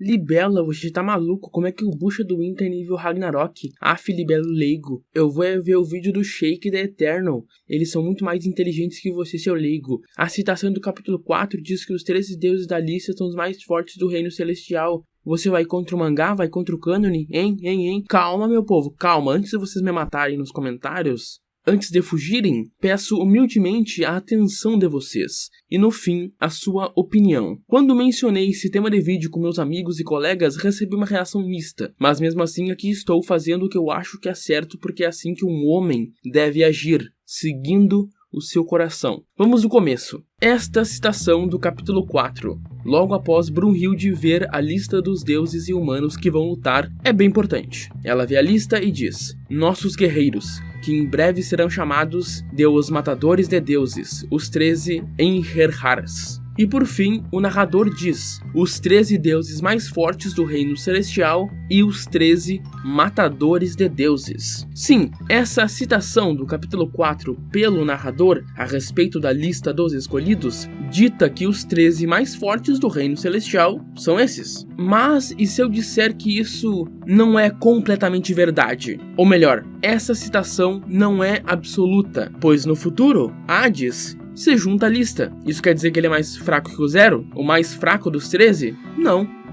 Libela, você tá maluco? Como é que o Bucha do Winter nível Ragnarok? Libelo leigo. Eu vou ver o vídeo do Shake da Eternal. Eles são muito mais inteligentes que você, seu leigo. A citação do capítulo 4 diz que os 13 deuses da lista são os mais fortes do reino celestial. Você vai contra o mangá? Vai contra o cânone? Hein? Calma, meu povo, calma. Antes de vocês me matarem nos comentários, antes de fugirem, peço humildemente a atenção de vocês e, no fim, a sua opinião. Quando mencionei esse tema de vídeo com meus amigos e colegas, recebi uma reação mista, mas mesmo assim aqui estou fazendo o que eu acho que é certo, porque é assim que um homem deve agir, seguindo o seu coração. Vamos do começo. Esta citação do capítulo 4, logo após Brunhilde ver a lista dos deuses e humanos que vão lutar, é bem importante. Ela vê a lista e diz: nossos guerreiros, que em breve serão chamados de os matadores de deuses, os 13 Einherjars. E por fim, o narrador diz: os 13 deuses mais fortes do reino celestial e os 13 matadores de deuses. Sim, essa citação do capítulo 4 pelo narrador a respeito da lista dos escolhidos dita que os 13 mais fortes do reino celestial são esses. Mas e se eu disser que isso não é completamente verdade? Ou melhor, essa citação não é absoluta, pois no futuro, Hades se junta à lista. Isso quer dizer que ele é mais fraco que o Zero? O mais fraco dos 13?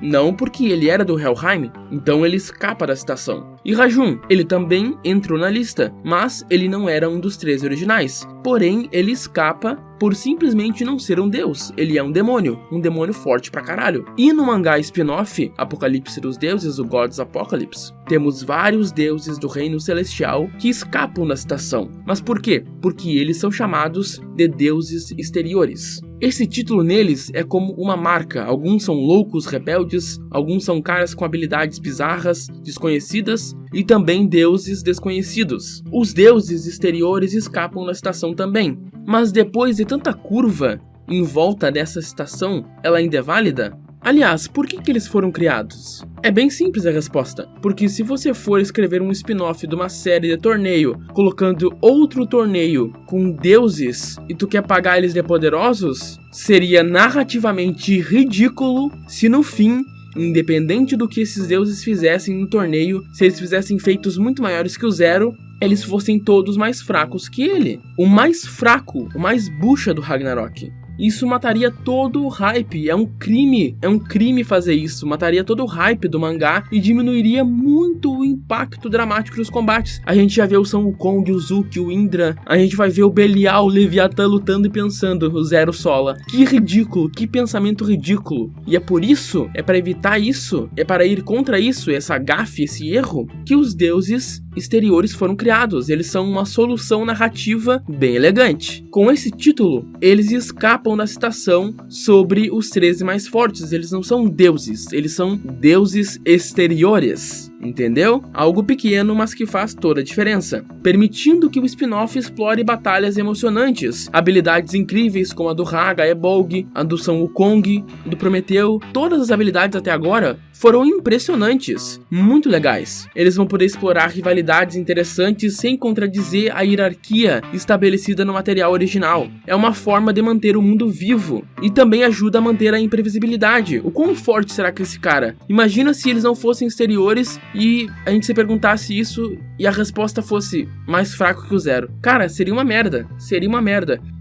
Não, porque ele era do Helheim, então ele escapa da citação. E Rajun, ele também entrou na lista, mas ele não era um dos 13 originais. Porém, ele escapa por simplesmente não ser um deus. Ele é um demônio forte pra caralho. E no mangá spin-off, Apocalipse dos Deuses, o God's Apocalypse, temos vários deuses do reino celestial que escapam da citação. Mas por quê? Porque eles são chamados de deuses exteriores. Esse título neles é como uma marca. Alguns são loucos, rebeldes, alguns são caras com habilidades bizarras, desconhecidas, e também deuses desconhecidos. Os deuses exteriores escapam da citação também. Mas depois de tanta curva em volta dessa citação, ela ainda é válida? Aliás, por que eles foram criados? É bem simples a resposta, porque se você for escrever um spin-off de uma série de torneio, colocando outro torneio com deuses, e tu quer pagar eles de poderosos, seria narrativamente ridículo se no fim, independente do que esses deuses fizessem no torneio, se eles fizessem feitos muito maiores que o Zero, eles fossem todos mais fracos que ele. O mais fraco, o mais bucha do Ragnarok. Isso mataria todo o hype, é um crime fazer isso, mataria todo o hype do mangá e diminuiria muito o impacto dramático dos combates. A gente já vê o Sun Wukong, o Zuki, o Indra, a gente vai ver o Belial, o Leviatã lutando e pensando, o Zero sola. Que ridículo, que pensamento ridículo. E é por isso, é para evitar isso, é para ir contra isso, essa gafe, esse erro, que os deuses exteriores foram criados. Eles são uma solução narrativa bem elegante. Com esse título, eles escapam da citação sobre os 13 mais fortes. Eles não são deuses, eles são deuses exteriores. Entendeu? Algo pequeno, mas que faz toda a diferença, permitindo que o spin-off explore batalhas emocionantes, habilidades incríveis como a do Raga, Ebolg, a do Sun Wukong, do Prometeu. Todas as habilidades até agora foram impressionantes, muito legais. Eles vão poder explorar rivalidades interessantes sem contradizer a hierarquia estabelecida no material original. É uma forma de manter o mundo vivo e também ajuda a manter a imprevisibilidade. O quão forte será que esse cara? Imagina se eles não fossem exteriores e a gente se perguntasse isso e a resposta fosse mais fraco que o Zero. Cara, seria uma merda.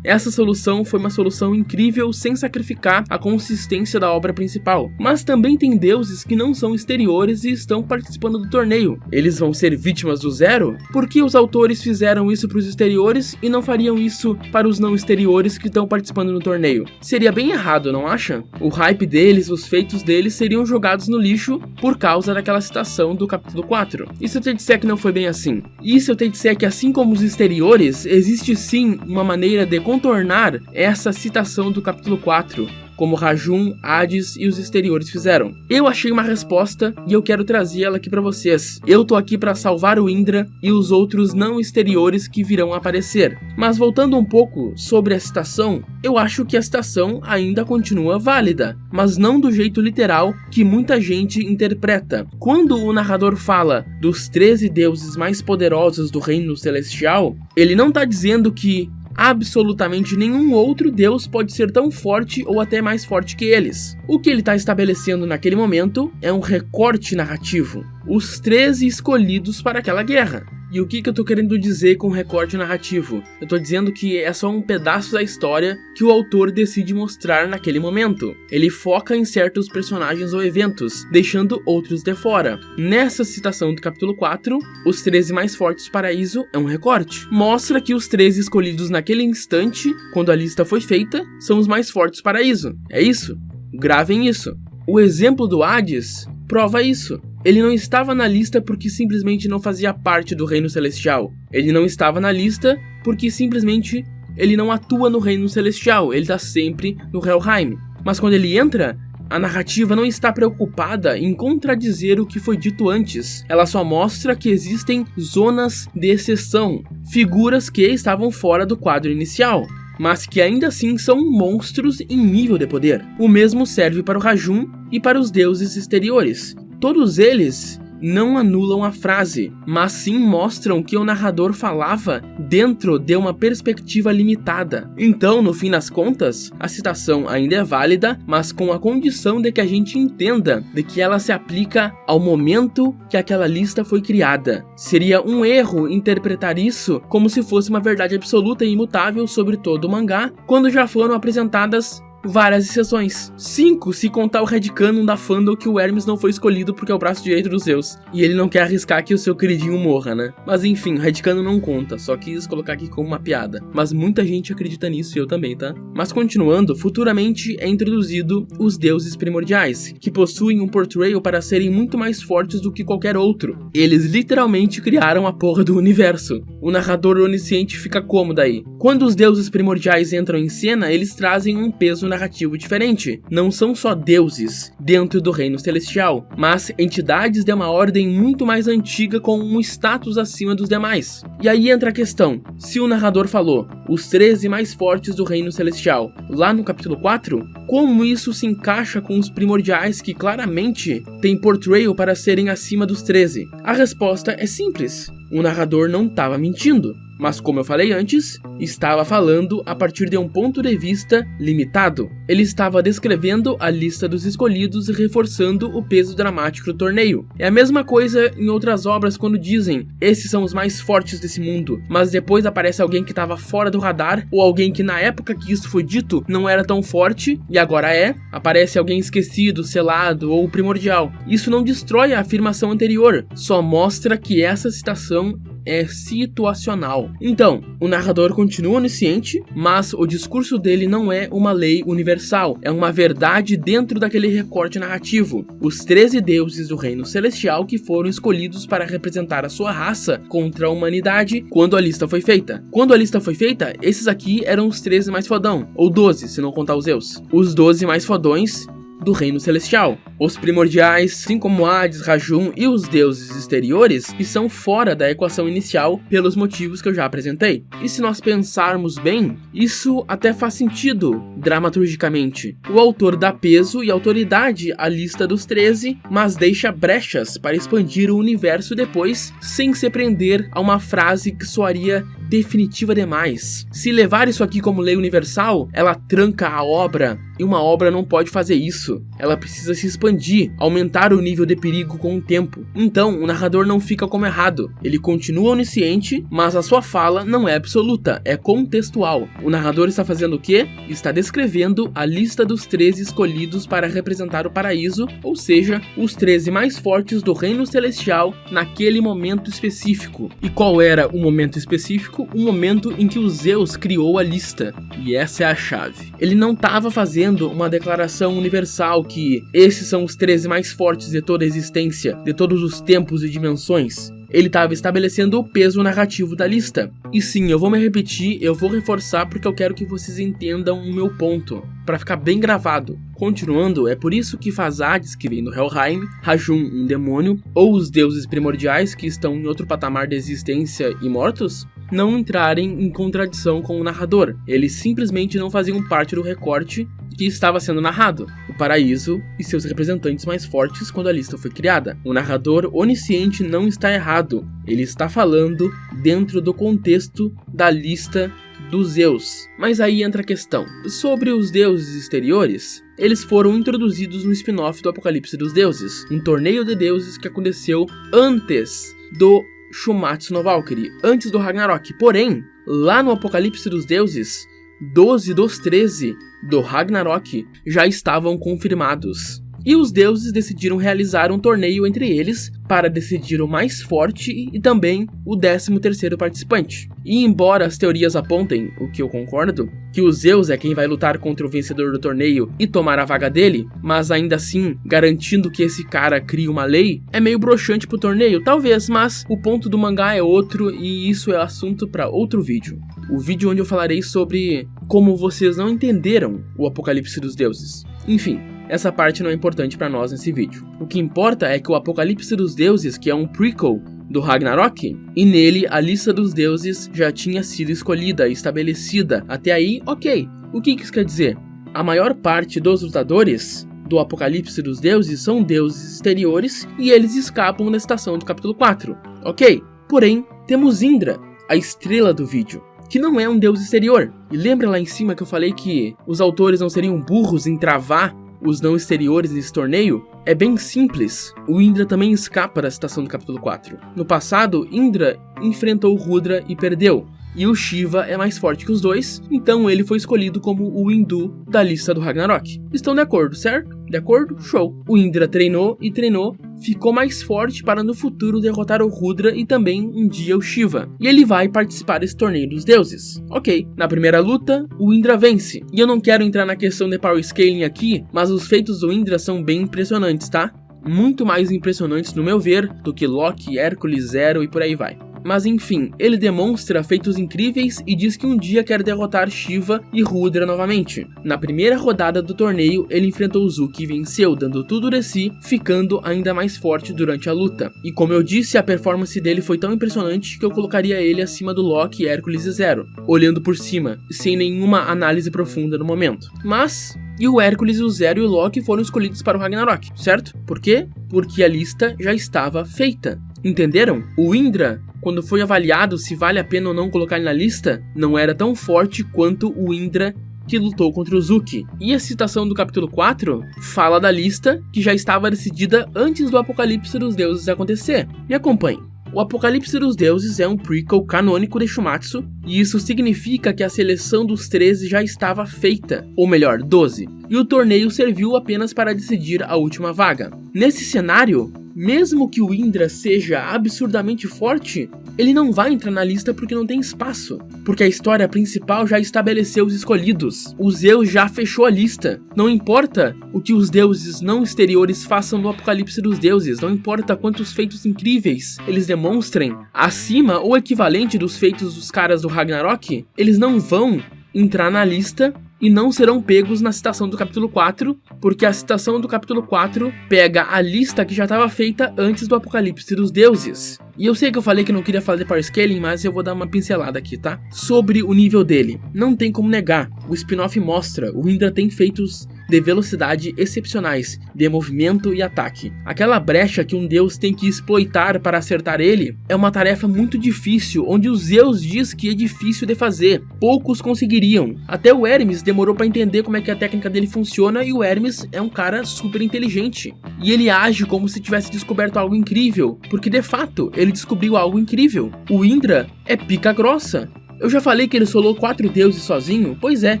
Essa solução foi uma solução incrível sem sacrificar a consistência da obra principal. Mas também tem deuses que não são exteriores e estão participando do torneio. Eles vão ser vítimas do Zero? Por que os autores fizeram isso para os exteriores e não fariam isso para os não exteriores que estão participando no torneio? Seria bem errado, não acha? O hype deles, os feitos deles seriam jogados no lixo por causa daquela citação do capítulo 4. E se eu te disser que não foi bem assim? E se eu te disser que assim como os exteriores, existe sim uma maneira de contornar essa citação do capítulo 4, como Rajun, Hades e os exteriores fizeram? Eu achei uma resposta e eu quero trazer ela aqui pra vocês. Eu tô aqui pra salvar o Indra e os outros não exteriores que virão aparecer. Mas voltando um pouco sobre a citação, eu acho que a citação ainda continua válida, mas não do jeito literal que muita gente interpreta. Quando o narrador fala dos 13 deuses mais poderosos do reino celestial, ele não tá dizendo que Absolutamente nenhum outro deus pode ser tão forte ou até mais forte que eles. O que ele está estabelecendo naquele momento é um recorte narrativo. Os 13 escolhidos para aquela guerra. E o que eu tô querendo dizer com recorte narrativo? Eu tô dizendo que é só um pedaço da história que o autor decide mostrar naquele momento. Ele foca em certos personagens ou eventos, deixando outros de fora. Nessa citação do capítulo 4, os 13 mais fortes do paraíso é um recorte. Mostra que os 13 escolhidos naquele instante, quando a lista foi feita, são os mais fortes do paraíso. É isso? Gravem isso. O exemplo do Hades prova isso. Ele não estava na lista porque simplesmente não fazia parte do reino celestial. Ele não estava na lista porque simplesmente ele não atua no reino celestial. Ele está sempre no Helheim. Mas quando ele entra, a narrativa não está preocupada em contradizer o que foi dito antes. Ela só mostra que existem zonas de exceção, figuras que estavam fora do quadro inicial, mas que ainda assim são monstros em nível de poder. O mesmo serve para o Rajum e para os deuses exteriores. Todos eles não anulam a frase, mas sim mostram que o narrador falava dentro de uma perspectiva limitada. Então, no fim das contas, a citação ainda é válida, mas com a condição de que a gente entenda de que ela se aplica ao momento que aquela lista foi criada. Seria um erro interpretar isso como se fosse uma verdade absoluta e imutável sobre todo o mangá, quando já foram apresentadas várias exceções. 5, se contar o headcanon da fandom que o Hermes não foi escolhido porque é o braço direito dos Zeus. E ele não quer arriscar que o seu queridinho morra, né? Mas enfim, o headcanon não conta, só quis colocar aqui como uma piada. Mas muita gente acredita nisso e eu também, tá? Mas continuando, futuramente é introduzido os deuses primordiais, que possuem um portrayal para serem muito mais fortes do que qualquer outro. Eles literalmente criaram a porra do universo. O narrador onisciente fica como daí? Quando os deuses primordiais entram em cena, eles trazem um peso narrativo diferente. Não são só deuses dentro do reino celestial, mas entidades de uma ordem muito mais antiga com um status acima dos demais. E aí entra a questão, se o narrador falou os 13 mais fortes do reino celestial lá no capítulo 4, como isso se encaixa com os primordiais que claramente têm portrayal para serem acima dos 13? A resposta é simples, o narrador não estava mentindo. Mas como eu falei antes, estava falando a partir de um ponto de vista limitado. Ele estava descrevendo a lista dos escolhidos e reforçando o peso dramático do torneio. É a mesma coisa em outras obras quando dizem, esses são os mais fortes desse mundo, mas depois aparece alguém que estava fora do radar, ou alguém que na época que isso foi dito não era tão forte, e agora é, aparece alguém esquecido, selado ou primordial. Isso não destrói a afirmação anterior, só mostra que essa citação é situacional. Então, o narrador continua onisciente, mas o discurso dele não é uma lei universal, é uma verdade dentro daquele recorte narrativo. Os 13 deuses do reino celestial que foram escolhidos para representar a sua raça contra a humanidade quando a lista foi feita. Quando a lista foi feita, esses aqui eram os 13 mais fodão, ou 12 se não contar os Zeus. Os 12 mais fodões do reino celestial. Os primordiais, assim como Hades, Rajum e os deuses exteriores, estão fora da equação inicial pelos motivos que eu já apresentei. E se nós pensarmos bem, isso até faz sentido dramaturgicamente. O autor dá peso e autoridade à lista dos 13, mas deixa brechas para expandir o universo depois, sem se prender a uma frase que soaria definitiva demais. Se levar isso aqui como lei universal, ela tranca a obra, e uma obra não pode fazer isso. Ela precisa se expandir, aumentar o nível de perigo com o tempo. Então, o narrador não fica como errado. Ele continua onisciente, mas a sua fala não é absoluta, é contextual. O narrador está fazendo o quê? Está descrevendo a lista dos 13 escolhidos para representar o paraíso, ou seja, os 13 mais fortes do reino celestial naquele momento específico. E qual era o momento específico? O momento em que o Zeus criou a lista. E essa é a chave. Ele não estava fazendo uma declaração universal que esses são os 13 mais fortes de toda a existência, de todos os tempos e dimensões. Ele estava estabelecendo o peso narrativo da lista. E sim, eu vou me repetir, eu vou reforçar porque eu quero que vocês entendam o meu ponto, para ficar bem gravado. Continuando, é por isso que faz Hades, que vem do Helheim, Rajum, um demônio, ou os deuses primordiais que estão em outro patamar de existência e mortos, não entrarem em contradição com o narrador. Eles simplesmente não faziam parte do recorte que estava sendo narrado, o paraíso e seus representantes mais fortes quando a lista foi criada. O narrador onisciente não está errado, ele está falando dentro do contexto da lista dos Zeus. Mas aí entra a questão. Sobre os deuses exteriores, eles foram introduzidos no spin-off do Apocalipse dos Deuses, um torneio de deuses que aconteceu antes do Shumatsu no Valkyrie, antes do Ragnarok. Porém, lá no Apocalipse dos Deuses, 12 dos 13 do Ragnarok já estavam confirmados. E os deuses decidiram realizar um torneio entre eles para decidir o mais forte e também o 13º participante. E embora as teorias apontem, o que eu concordo, que o Zeus é quem vai lutar contra o vencedor do torneio e tomar a vaga dele, mas ainda assim garantindo que esse cara crie uma lei, é meio broxante pro torneio, talvez, mas o ponto do mangá é outro e isso é assunto para outro vídeo. O vídeo onde eu falarei sobre como vocês não entenderam o Apocalipse dos Deuses. Enfim, essa parte não é importante para nós nesse vídeo. O que importa é que o Apocalipse dos Deuses, que é um prequel do Ragnarok, e nele a lista dos deuses já tinha sido escolhida e estabelecida. Até aí, ok. O que isso quer dizer? A maior parte dos lutadores do Apocalipse dos Deuses são deuses exteriores e eles escapam na citação do capítulo 4. Ok. Porém, temos Indra, a estrela do vídeo, que não é um deus exterior. E lembra lá em cima que eu falei que os autores não seriam burros em travar os não exteriores nesse torneio? É bem simples. O Indra também escapa da citação do capítulo 4. No passado, Indra enfrentou Rudra e perdeu. E o Shiva é mais forte que os dois, então ele foi escolhido como o Hindu da lista do Ragnarok. Estão de acordo, certo? De acordo? Show. O Indra treinou e treinou, ficou mais forte para no futuro derrotar o Rudra e também um dia o Shiva. E ele vai participar desse torneio dos deuses. Ok, na primeira luta, o Indra vence. E eu não quero entrar na questão de power scaling aqui, mas os feitos do Indra são bem impressionantes, tá? Muito mais impressionantes no meu ver do que Loki, Hércules, Zero e por aí vai. Mas enfim, ele demonstra feitos incríveis e diz que um dia quer derrotar Shiva e Rudra novamente. Na primeira rodada do torneio, ele enfrentou Zuki e venceu, dando tudo de si, ficando ainda mais forte durante a luta. E como eu disse, a performance dele foi tão impressionante que eu colocaria ele acima do Loki, Hércules e Zero, olhando por cima, sem nenhuma análise profunda no momento. Mas e o Hércules, o Zero e o Loki foram escolhidos para o Ragnarok, certo? Por quê? Porque a lista já estava feita. Entenderam? O Indra, quando foi avaliado se vale a pena ou não colocar ele na lista, não era tão forte quanto o Indra que lutou contra o Zuki. E a citação do capítulo 4 fala da lista que já estava decidida antes do Apocalipse dos Deuses acontecer. Me acompanhe. O Apocalipse dos Deuses é um prequel canônico de Shumatsu, e isso significa que a seleção dos 13 já estava feita, ou melhor, 12, e o torneio serviu apenas para decidir a última vaga. Nesse cenário, mesmo que o Indra seja absurdamente forte, ele não vai entrar na lista porque não tem espaço, porque a história principal já estabeleceu os escolhidos. O Zeus já fechou a lista. Não importa o que os deuses não exteriores façam no Apocalipse dos Deuses, não importa quantos feitos incríveis eles demonstrem acima ou equivalente dos feitos dos caras do Ragnarok, eles não vão entrar na lista e não serão pegos na citação do capítulo 4, porque a citação do capítulo 4 pega a lista que já estava feita antes do Apocalipse dos Deuses. E eu sei que eu falei que não queria fazer power scaling, mas eu vou dar uma pincelada aqui, tá? Sobre o nível dele. Não tem como negar, o spin-off mostra, o Indra tem feitos de velocidade excepcionais, de movimento e ataque. Aquela brecha que um deus tem que exploitar para acertar ele é uma tarefa muito difícil, onde o Zeus diz que é difícil de fazer. Poucos conseguiriam. Até o Hermes demorou para entender como é que a técnica dele funciona, e o Hermes é um cara super inteligente. E ele age como se tivesse descoberto algo incrível, porque de fato ele descobriu algo incrível. O Indra é pica grossa. Eu já falei que ele solou 4 deuses sozinho? Pois é,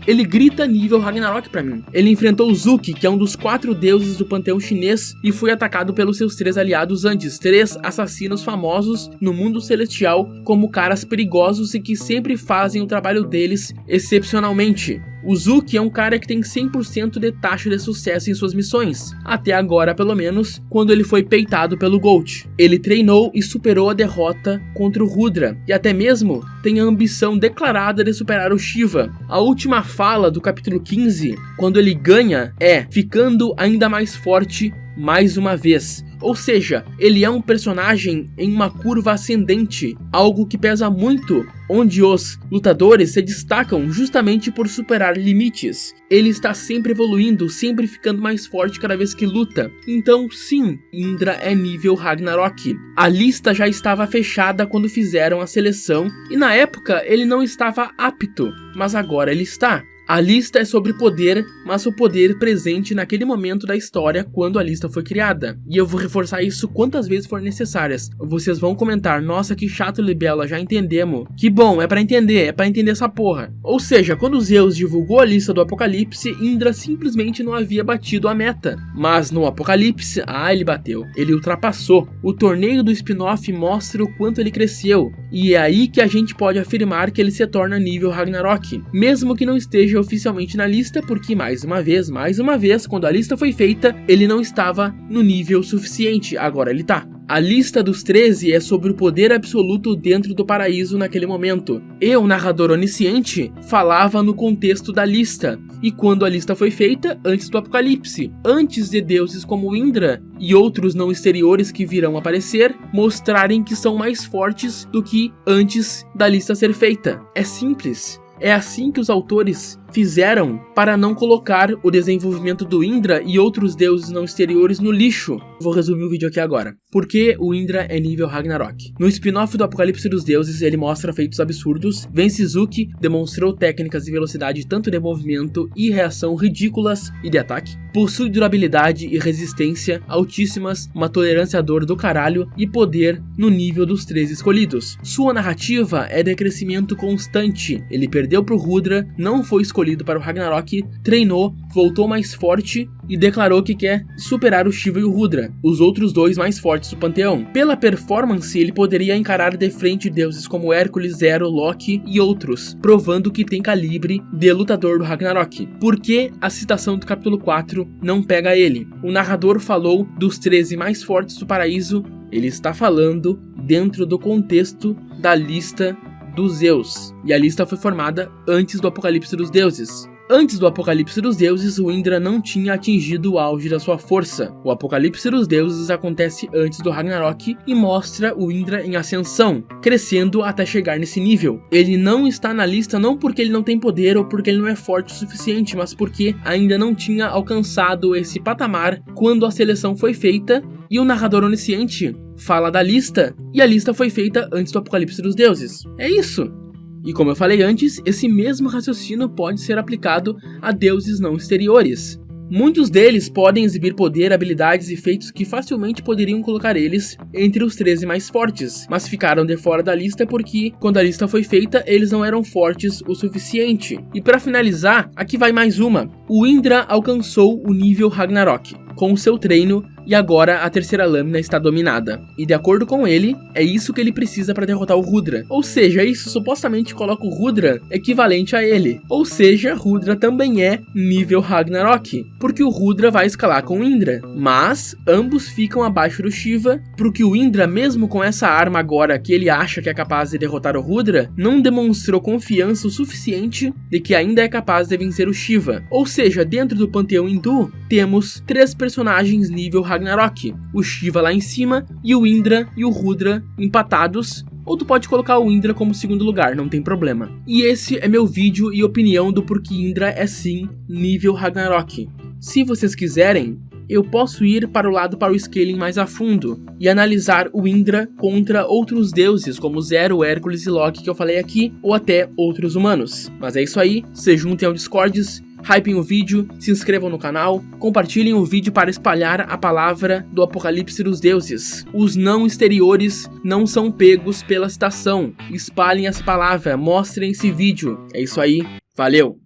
ele grita nível Ragnarok pra mim. Ele enfrentou o Zuki, que é um dos 4 deuses do panteão chinês, e foi atacado pelos seus 3 aliados antes, 3 assassinos famosos no mundo celestial como caras perigosos e que sempre fazem o trabalho deles excepcionalmente. O Zuki é um cara que tem 100% de taxa de sucesso em suas missões, até agora pelo menos, quando ele foi peitado pelo Gold. Ele treinou e superou a derrota contra o Rudra, e até mesmo tem a ambição declarada de superar o Shiva. A última fala do capítulo 15, quando ele ganha, é ficando ainda mais forte mais uma vez. Ou seja, ele é um personagem em uma curva ascendente, algo que pesa muito, onde os lutadores se destacam justamente por superar limites. Ele está sempre evoluindo, sempre ficando mais forte cada vez que luta. Então sim, Indra é nível Ragnarok. A lista já estava fechada quando fizeram a seleção, e na época ele não estava apto, mas agora ele está. A lista é sobre poder, mas o poder presente naquele momento da história quando a lista foi criada. E eu vou reforçar isso quantas vezes for necessárias. Vocês vão comentar, nossa, que chato, Libela, já entendemos. Que bom, é pra entender essa porra. Ou seja, quando Zeus divulgou a lista do Apocalipse, Indra simplesmente não havia batido a meta. Mas no Apocalipse, ele bateu. Ele ultrapassou. O torneio do spin-off mostra o quanto ele cresceu. E é aí que a gente pode afirmar que ele se torna nível Ragnarok. Mesmo que não esteja oficialmente na lista, porque mais uma vez, quando a lista foi feita, ele não estava no nível suficiente, agora ele tá. A lista dos 13 é sobre o poder absoluto dentro do paraíso naquele momento. Eu, narrador onisciente, falava no contexto da lista, e quando a lista foi feita, antes do Apocalipse, antes de deuses como Indra e outros não exteriores que virão aparecer, mostrarem que são mais fortes do que antes da lista ser feita. É simples. É assim que os autores fizeram para não colocar o desenvolvimento do Indra e outros deuses não exteriores no lixo. Vou resumir o vídeo aqui agora. Por que o Indra é nível Ragnarok? No spin-off do Apocalipse dos Deuses, ele mostra feitos absurdos. Vensizuki demonstrou técnicas de velocidade tanto de movimento e reação ridículas e de ataque. Possui durabilidade e resistência altíssimas, uma tolerância à dor do caralho e poder no nível dos 13 escolhidos. Sua narrativa é de crescimento constante. Ele perdeu pro Rudra, não foi escolhido para o Ragnarok, treinou, voltou mais forte e declarou que quer superar o Shiva e o Rudra, os outros dois mais fortes do panteão. Pela performance, ele poderia encarar de frente deuses como Hércules, Zero, Loki e outros, provando que tem calibre de lutador do Ragnarok. Por que a citação do capítulo 4 não pega ele? O narrador falou dos 13 mais fortes do paraíso, ele está falando dentro do contexto da lista dos Zeus, e a lista foi formada antes do Apocalipse dos Deuses. Antes do Apocalipse dos Deuses, o Indra não tinha atingido o auge da sua força. O Apocalipse dos Deuses acontece antes do Ragnarok e mostra o Indra em ascensão, crescendo até chegar nesse nível. Ele não está na lista não porque ele não tem poder ou porque ele não é forte o suficiente, mas porque ainda não tinha alcançado esse patamar quando a seleção foi feita, e o narrador onisciente fala da lista, e a lista foi feita antes do Apocalipse dos Deuses. É isso! E como eu falei antes, esse mesmo raciocínio pode ser aplicado a deuses não exteriores. Muitos deles podem exibir poder, habilidades e feitos que facilmente poderiam colocar eles entre os 13 mais fortes, mas ficaram de fora da lista porque, quando a lista foi feita, eles não eram fortes o suficiente. E para finalizar, aqui vai mais uma. O Indra alcançou o nível Ragnarok com o seu treino, e agora a terceira lâmina está dominada. E de acordo com ele, é isso que ele precisa para derrotar o Rudra. Ou seja, isso supostamente coloca o Rudra equivalente a ele. Ou seja, Rudra também é nível Ragnarok, porque o Rudra vai escalar com o Indra. Mas ambos ficam abaixo do Shiva, porque o Indra, mesmo com essa arma agora que ele acha que é capaz de derrotar o Rudra, não demonstrou confiança o suficiente de que ainda é capaz de vencer o Shiva. Ou seja, dentro do panteão hindu, temos 3 personagens nível Ragnarok, o Shiva lá em cima e o Indra e o Rudra empatados, ou tu pode colocar o Indra como segundo lugar, não tem problema. E esse é meu vídeo e opinião do porquê Indra é sim nível Ragnarok. Se vocês quiserem, eu posso ir para o scaling mais a fundo e analisar o Indra contra outros deuses como Zero, Hércules e Loki que eu falei aqui, ou até outros humanos. Mas é isso aí, se juntem ao Discords, hypem o vídeo, se inscrevam no canal, compartilhem o vídeo para espalhar a palavra do Apocalipse dos Deuses. Os não exteriores não são pegos pela citação. Espalhem essa palavra, mostrem esse vídeo. É isso aí, valeu!